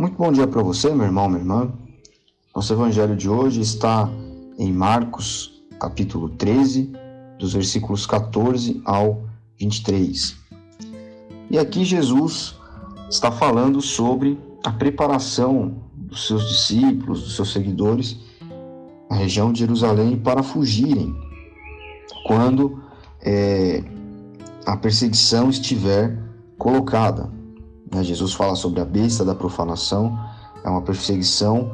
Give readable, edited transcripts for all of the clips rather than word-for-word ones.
Muito bom dia para você, meu irmão, minha irmã. Nosso evangelho de hoje está em Marcos, capítulo 13, dos versículos 14 ao 23. E aqui Jesus está falando sobre a preparação dos seus discípulos, dos seus seguidores, na região de Jerusalém para fugirem quando a perseguição estiver colocada. Jesus fala sobre a besta da profanação, é uma perseguição,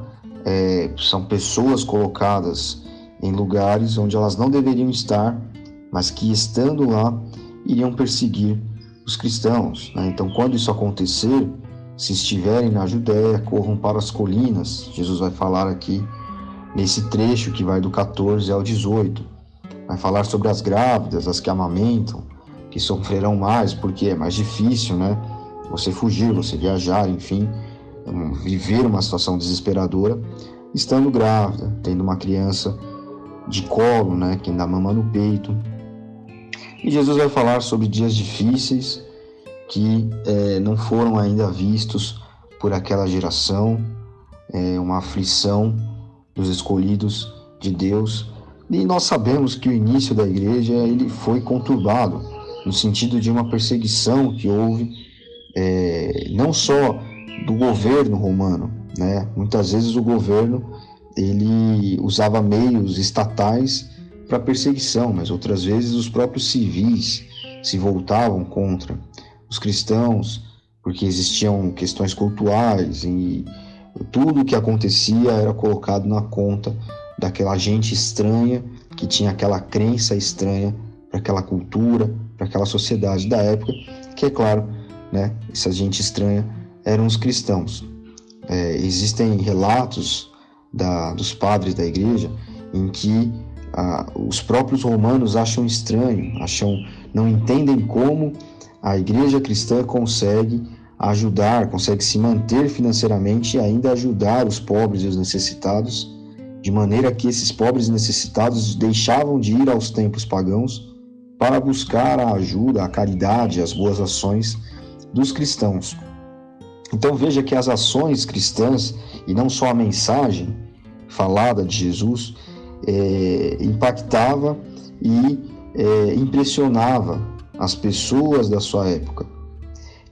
são pessoas colocadas em lugares onde elas não deveriam estar, mas que estando lá iriam perseguir os cristãos. Então, quando isso acontecer, se estiverem na Judéia, corram para as colinas. Jesus vai falar aqui nesse trecho que vai do 14 ao 18. Vai falar sobre as grávidas, as que amamentam, que sofrerão mais, porque é mais difícil, você fugir, você viajar, enfim, viver uma situação desesperadora, estando grávida, tendo uma criança de colo, que ainda mama no peito. E Jesus vai falar sobre dias difíceis que não foram ainda vistos por aquela geração, uma aflição dos escolhidos de Deus. E nós sabemos que o início da igreja ele foi conturbado, no sentido de uma perseguição que houve não só do governo romano, Muitas vezes o governo ele usava meios estatais para perseguição, mas outras vezes os próprios civis se voltavam contra os cristãos, porque existiam questões culturais e tudo o que acontecia era colocado na conta daquela gente estranha que tinha aquela crença estranha para aquela cultura, para aquela sociedade da época, que é claro, essa gente estranha eram os cristãos. Existem relatos dos padres da igreja em que os próprios romanos acham estranho, não entendem como a igreja cristã consegue ajudar, consegue se manter financeiramente e ainda ajudar os pobres e os necessitados, de maneira que esses pobres e necessitados deixavam de ir aos templos pagãos para buscar a ajuda, a caridade, as boas ações dos cristãos. Então veja que as ações cristãs, e não só a mensagem falada de Jesus, impactava e impressionava as pessoas da sua época.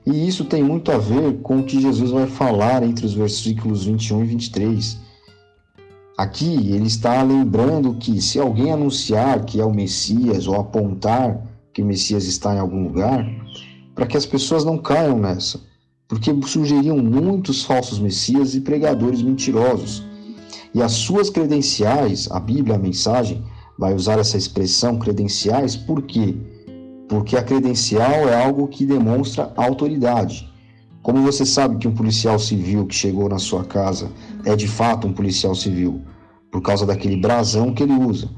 E isso tem muito a ver com o que Jesus vai falar entre os versículos 21 e 23. Aqui ele está lembrando que se alguém anunciar que é o Messias ou apontar que o Messias está em algum lugar, para que as pessoas não caiam nessa, porque surgiriam muitos falsos messias e pregadores mentirosos. E as suas credenciais, a Bíblia, a mensagem, vai usar essa expressão credenciais, por quê? Porque a credencial é algo que demonstra autoridade. Como você sabe que um policial civil que chegou na sua casa é de fato um policial civil? Por causa daquele brasão que ele usa,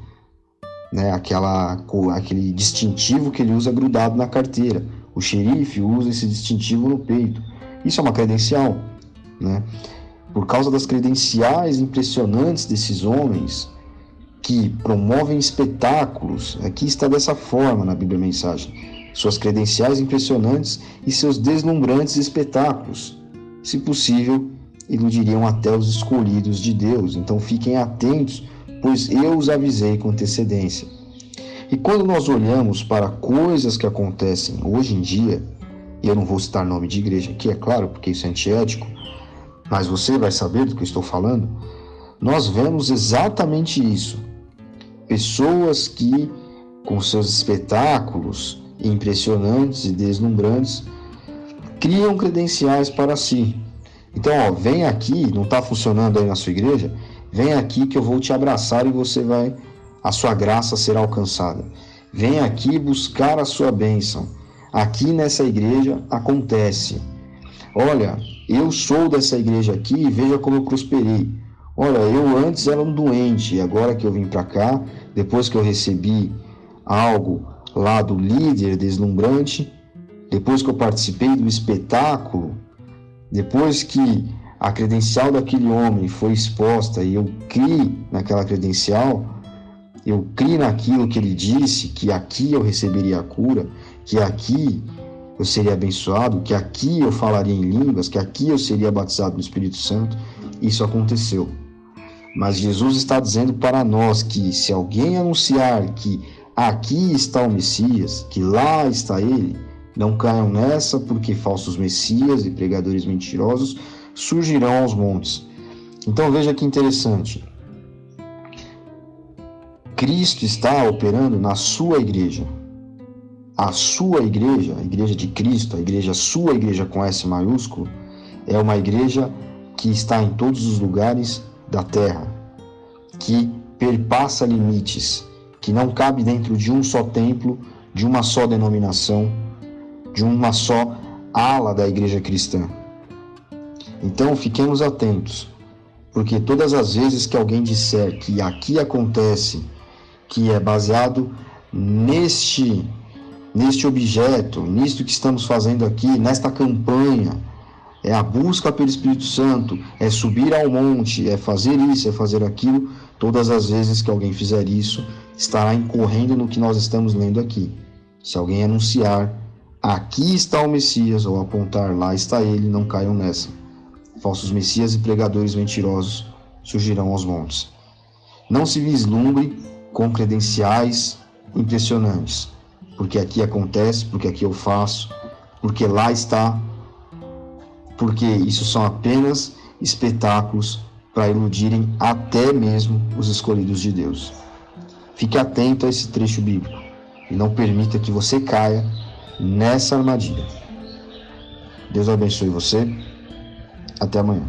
aquele distintivo que ele usa grudado na carteira. O xerife usa esse distintivo no peito. Isso é uma credencial, Por causa das credenciais impressionantes desses homens que promovem espetáculos, aqui está dessa forma na Bíblia Mensagem, suas credenciais impressionantes e seus deslumbrantes espetáculos, se possível, iludiriam até os escolhidos de Deus. Então fiquem atentos, pois eu os avisei com antecedência. E quando nós olhamos para coisas que acontecem hoje em dia, e eu não vou citar nome de igreja aqui, é claro, porque isso é antiético, mas você vai saber do que eu estou falando, nós vemos exatamente isso. Pessoas que, com seus espetáculos impressionantes e deslumbrantes, criam credenciais para si. Então, vem aqui, não está funcionando aí na sua igreja? Vem aqui que eu vou te abraçar e a sua graça será alcançada. Vem aqui buscar a sua bênção. Aqui nessa igreja acontece. Olha, eu sou dessa igreja aqui e veja como eu prosperei. Olha, eu antes era um doente e agora que eu vim para cá, depois que eu recebi algo lá do líder deslumbrante, depois que eu participei do espetáculo, depois que a credencial daquele homem foi exposta e eu criei naquela credencial, eu criei naquilo que ele disse, que aqui eu receberia a cura, que aqui eu seria abençoado, que aqui eu falaria em línguas, que aqui eu seria batizado no Espírito Santo. Isso aconteceu. Mas Jesus está dizendo para nós que se alguém anunciar que aqui está o Messias, que lá está ele, não caiam nessa, porque falsos messias e pregadores mentirosos surgirão aos montes. Então veja que interessante. Cristo está operando na sua igreja. A sua igreja, a igreja de Cristo, a sua igreja com S maiúsculo, é uma igreja que está em todos os lugares da terra, que perpassa limites, que não cabe dentro de um só templo, de uma só denominação, de uma só ala da igreja cristã. Então fiquemos atentos, porque todas as vezes que alguém disser que aqui acontece, que é baseado neste objeto, nisto que estamos fazendo aqui, nesta campanha, é a busca pelo Espírito Santo, é subir ao monte, é fazer isso, é fazer aquilo, todas as vezes que alguém fizer isso, estará incorrendo no que nós estamos lendo aqui. Se alguém anunciar, aqui está o Messias, ou apontar, lá está ele, não caiam nessa. Falsos messias e pregadores mentirosos surgirão aos montes. Não se vislumbre com credenciais impressionantes, porque aqui acontece, porque aqui eu faço, porque lá está, porque isso são apenas espetáculos para iludirem até mesmo os escolhidos de Deus. Fique atento a esse trecho bíblico e não permita que você caia nessa armadilha. Deus abençoe você. Até amanhã.